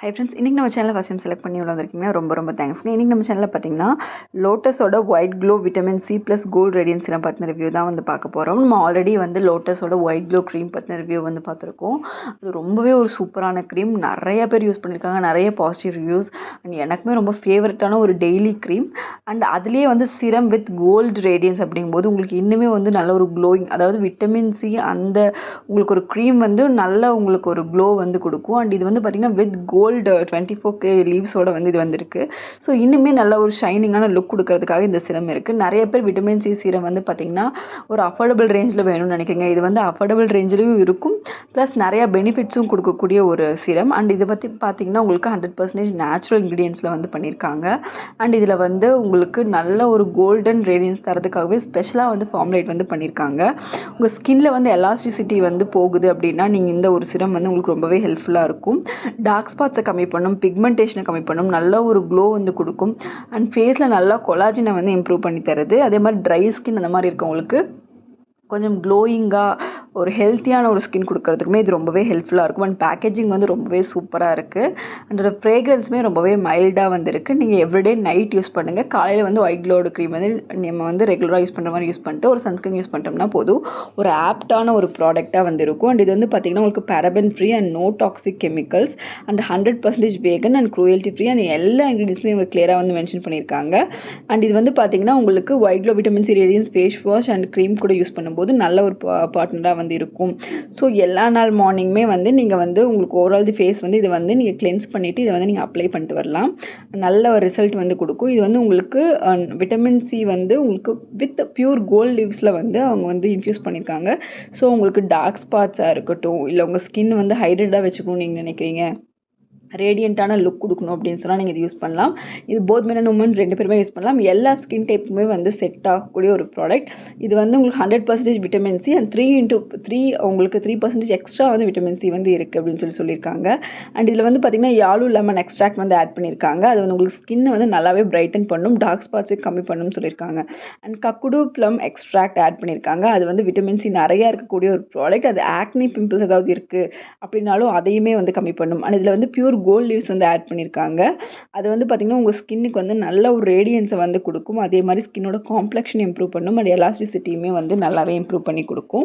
Hi friends, இன்றைக்கி நம்ம சேனலில் ஃபஸ்ட் டைம் செலக்ட் பண்ணி உள்ள வந்திருக்கீங்கன்னா ரொம்ப தேங்க்ஸ்ங்க. இன்றைக்கி நம்ம சேனலில் பார்த்தீங்கன்னா லோட்டஸோட white glow vitamin C plus gold radiance எல்லாம் பற்றின ரிவ்யூ தான் வந்து பார்க்க போகிறோம். நம்ம ஆல்ரெடி வந்து லோட்டஸோட ஒயிட் க்ளோ க்ரீம் பற்றின ரிவ்யூ வந்து பார்த்துருக்கோம். அது ரொம்பவே ஒரு சூப்பரான க்ரீம், நிறைய பேர் யூஸ் பண்ணியிருக்காங்க, நிறைய பாசிட்டிவ் ரிவ்யூஸ். அண்ட் எனக்குமே ரொம்ப ஃபேவரட்டான ஒரு டெய்லி க்ரீம். அண்ட் அதுலேயே வந்து சிரம் வித் கோல்டு ரேடியன்ஸ் அப்படிங்கும்போது உங்களுக்கு இன்னுமே வந்து நல்ல ஒரு க்ளோயிங், அதாவது விட்டமின் சி அந்த உங்களுக்கு ஒரு க்ரீம் வந்து நல்ல உங்களுக்கு ஒரு க்ளோ வந்து கொடுக்கும். அண்ட் இது வந்து பார்த்திங்கன்னா வித் கோல்டு 24K லீவ்ஸோட வந்து இது வந்திருக்கு. ஸோ இன்னுமே நல்ல ஒரு ஷைனிங்கான லுக் கொடுக்கறதுக்காக இந்த சிரம் இருக்குது. நிறைய பேர் விட்டமின் சி சீரம் வந்து பார்த்திங்கன்னா ஒரு அஃபோர்டபுள் ரேஞ்சில் வேணும்னு நினைக்கிறீங்க. இது வந்து அஃபோர்டபுள் ரேஞ்சிலையும் இருக்கும், ப்ளஸ் நிறையா பெனிஃபிட்ஸும் கொடுக்கக்கூடிய ஒரு சிரம். அண்ட் இதை பற்றி பார்த்திங்கன்னா உங்களுக்கு 100% நேச்சுரல் இன்க்ரீடியன்ஸில் வந்து பண்ணியிருக்காங்க. அண்ட் இதில் வந்து உங்களுக்கு நல்ல ஒரு கோல்டன் ரேடியன்ஸ் தரதுக்காகவே ஸ்பெஷலாக வந்து ஃபார்முலேட் வந்து பண்ணியிருக்காங்க. உங்கள் ஸ்கின்னில் வந்து எலாஸ்டிசிட்டி வந்து போகுது அப்படின்னா நீங்கள் இந்த ஒரு சிரம் வந்து உங்களுக்கு ரொம்பவே ஹெல்ப்ஃபுல்லாக இருக்கும். டார்க் ஸ்பாட்ஸை கம்மி பண்ணும், பிக்மெண்டேஷனை கம்மி பண்ணும், நல்ல ஒரு க்ளோ வந்து கொடுக்கும். அண்ட் ஃபேஸில் நல்லா கொலாஜனை வந்து இம்ப்ரூவ் பண்ணி தருது. அதே மாதிரி ட்ரை ஸ்கின் அந்த மாதிரி இருக்கவங்களுக்கு கொஞ்சம் க்ளோயிங்காக ஒரு ஹெல்த்தியான ஒரு ஸ்கின் கொடுக்கறதுக்குமே இது ரொம்பவே ஹெல்ப்ஃபுல்லாக இருக்கும். அண்ட் பேக்கேஜிங் வந்து ரொம்பவே சூப்பராக இருக்குது. அண்ட் ஃப்ரேக்ரன்ஸுமே ரொம்பவே மைல்டாக வந்துருக்கு. நீங்கள் எவ்ரிடே நைட் யூஸ் பண்ணுங்கள். காலையில் வந்து ஒயிட் க்ளோடு க்ரீம் வந்து நம்ம வந்து ரெகுலராக யூஸ் பண்ணுற மாதிரி யூஸ் பண்ணிட்டு ஒரு சன்ஸ்க்ரீன் யூஸ் பண்ணிட்டோம்னா போதும், ஒரு ஆப்டான ஒரு ப்ராடக்டாக வந்து இருக்கும். அண்ட் இது வந்து பார்த்திங்கன்னா உங்களுக்கு paraben free and no toxic chemicals and 100% vegan and cruelty free and எல்லா இன்க்ரீடியன்ஸுமே இவங்க கிளியராக வந்து மென்ஷன் பண்ணியிருக்காங்க. அண்ட் இது வந்து பார்த்திங்கன்னா உங்களுக்கு white glow vitamin C radiance face wash and cream கூட யூஸ் பண்ணும்போது நல்ல ஒரு பார்ட்னராக வந்து இருக்கும். ஸோ எல்லா நாள் மார்னிங்குமே வந்து நீங்கள் வந்து உங்களுக்கு ஓவரால் தி ஃபேஸ் வந்து இதை வந்து நீங்கள் கிளென்ஸ் பண்ணிவிட்டு இதை வந்து நீங்கள் அப்ளை பண்ணிட்டு வரலாம். நல்ல ஒரு ரிசல்ட் வந்து கொடுக்கும். இது வந்து உங்களுக்கு விட்டமின் சி வந்து உங்களுக்கு வித் பியூர் கோல்ட் லீவ்ஸில் வந்து அவங்க வந்து இன்ஃப்யூஸ் பண்ணியிருக்காங்க. ஸோ உங்களுக்கு டார்க் ஸ்பாட்ஸாக இருக்கட்டும், இல்லை உங்கள் ஸ்கின் வந்து ஹைட்ரேட்டாக வச்சுக்கணும்னு நீங்கள் நினைக்கிறீங்க, ரேடியண்ட்டான லுக் கொடுக்கணும் அப்படின்னு சொன்னால் நீங்கள் இது யூஸ் பண்ணலாம். இது போத் மென் அண்ட் உமன் 2 பேருமே யூஸ் பண்ணலாம். எல்லா ஸ்கின் டைப்புமே வந்து செட் ஆகக்கூடிய ஒரு ப்ராடக்ட். இது வந்து உங்களுக்கு 100% விட்டமின் சி அண்ட் 3 உங்களுக்கு 3% எக்ஸ்ட்ரா வந்து விட்டமின் சி வந்து இருக்குது அப்படின்னு சொல்லியிருக்காங்க. அண்ட் இதில் வந்து பார்த்திங்கன்னா யாலு லெமன் எக்ஸ்ட்ராக்ட் வந்து ஆட் பண்ணியிருக்காங்க. அது வந்து உங்களுக்கு ஸ்கின்னை வந்து நல்லாவே பிரைட்டன் பண்ணும், டார்க் ஸ்பாட்ஸை கம்மி பண்ணணும்னு சொல்லியிருக்காங்க. அண்ட் கக்குடு ப்ளம் எக்ஸ்ட்ராக்ட் ஆட் பண்ணியிருக்காங்க. அது வந்து விட்டமின் சி நிறையா இருக்கக்கூடிய ஒரு ப்ராடக்ட். அது ஆக்னி பிம்பிள்ஸ் ஏதாவது இருக்குது அப்படின்னாலும் அதையுமே வந்து கம்மி பண்ணும். அண்ட் இதில் வந்து பியூர் கோல்ட் லீவ்ஸ் வந்து ஆட் பண்ணியிருக்காங்க. அது வந்து பார்த்திங்கன்னா உங்கள் ஸ்கின்னுக்கு வந்து நல்ல ஒரு ரேடியன்ஸை வந்து கொடுக்கும். அதே மாதிரி ஸ்கின்னோட காம்ப்ளெக்ஷன் இம்ப்ரூவ் பண்ணும். அண்ட் எலாஸ்டிசிட்டியுமே வந்து நல்லாவே இம்ப்ரூவ் பண்ணி கொடுக்கும்.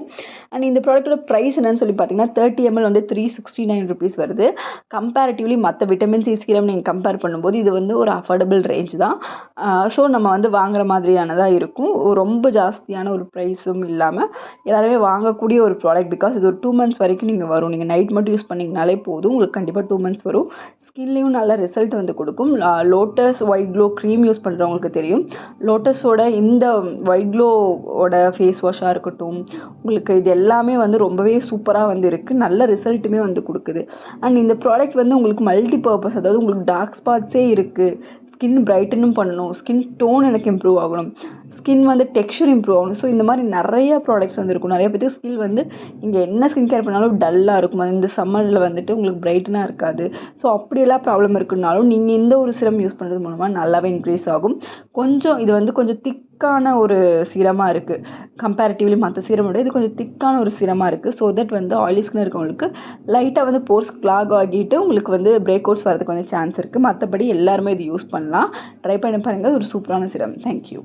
அண்ட் இந்த ப்ராடக்ட்டோட ப்ரைஸ் என்னன்னு சொல்லி பார்த்தீங்கன்னா 30 ml வந்து 369 rupees வருது. கம்பேரிட்டிவ்லி மற்ற விட்டமின் சி சீரம் நீங்கள் கம்பேர் பண்ணும்போது இது வந்து ஒரு அஃபோர்டபுள் ரேஞ்ச் தான். ஸோ நம்ம வந்து வாங்குற மாதிரியானதாக இருக்கும். ரொம்ப ஜாஸ்தியான ஒரு ப்ரைஸும் இல்லாமல் எல்லாருமே வாங்கக்கூடிய ஒரு ப்ராடக்ட். பிகாஸ் இது ஒரு 2 months வரைக்கும் நீங்கள் வரும். நீங்கள் நைட் மட்டும் யூஸ் பண்ணிங்கனாலே போதும், உங்களுக்கு கண்டிப்பாக 2 months வரும். ஸ்கின்லேயும் நல்ல ரிசல்ட் வந்து கொடுக்கும். Lotus white glow cream use பண்ணுறவங்களுக்கு தெரியும். லோட்டஸோட இந்த ஒயிட் க்ளோவோட ஃபேஸ் வாஷாக இருக்கட்டும், உங்களுக்கு இது எல்லாமே வந்து ரொம்பவே சூப்பராக வந்து இருக்குது. நல்ல ரிசல்ட்டுமே வந்து கொடுக்குது. அண்ட் இந்த ப்ராடக்ட் வந்து உங்களுக்கு மல்டி பர்பஸ், அதாவது உங்களுக்கு டார்க் ஸ்பாட்ஸே இருக்குது, ஸ்கின் பிரைட்டனும் பண்ணணும், ஸ்கின் டோன் எனக்கு இம்ப்ரூவ் ஆகணும், ஸ்கின் வந்து டெக்ஸ்சர் இம்ப்ரூவ் ஆகணும். ஸோ இந்த மாதிரி நிறைய ப்ராடக்ட்ஸ் வந்து இருக்கும். நிறைய பேருக்கு ஸ்கின் வந்து நீங்கள் என்ன ஸ்கின் கேர் பண்ணாலும் டல்லாக இருக்கும். இந்த சம்மரில் வந்துட்டு உங்களுக்கு பிரைட்டனாக இருக்காது. ஸோ அப்படியெல்லாம் ப்ராப்ளம் இருக்குனாலும் நீங்கள் இந்த ஒரு சிரம் யூஸ் பண்ணுறது மூலமாக நல்லாவே இன்க்ரீஸ் ஆகும். கொஞ்சம் இது வந்து கொஞ்சம் திக்கான ஒரு சீரமாக இருக்குது. கம்பேரிட்டிவ்லி மற்ற சீரமோட இது கொஞ்சம் திக்கான ஒரு சீரமாக இருக்குது. ஸோ தட் வந்து ஆயிலி ஸ்கின் இருக்கவங்களுக்கு லைட்டாக வந்து போர்ஸ் கிளாக் ஆகிட்டு உங்களுக்கு வந்து பிரேக் அவுட்ஸ் வரதுக்கு வந்து சான்ஸ் இருக்குது. மற்றபடி எல்லாருமே இது யூஸ் பண்ணலாம். ட்ரை பண்ணி பாருங்கள். ஒரு சூப்பரான சீரம். தேங்க்யூ.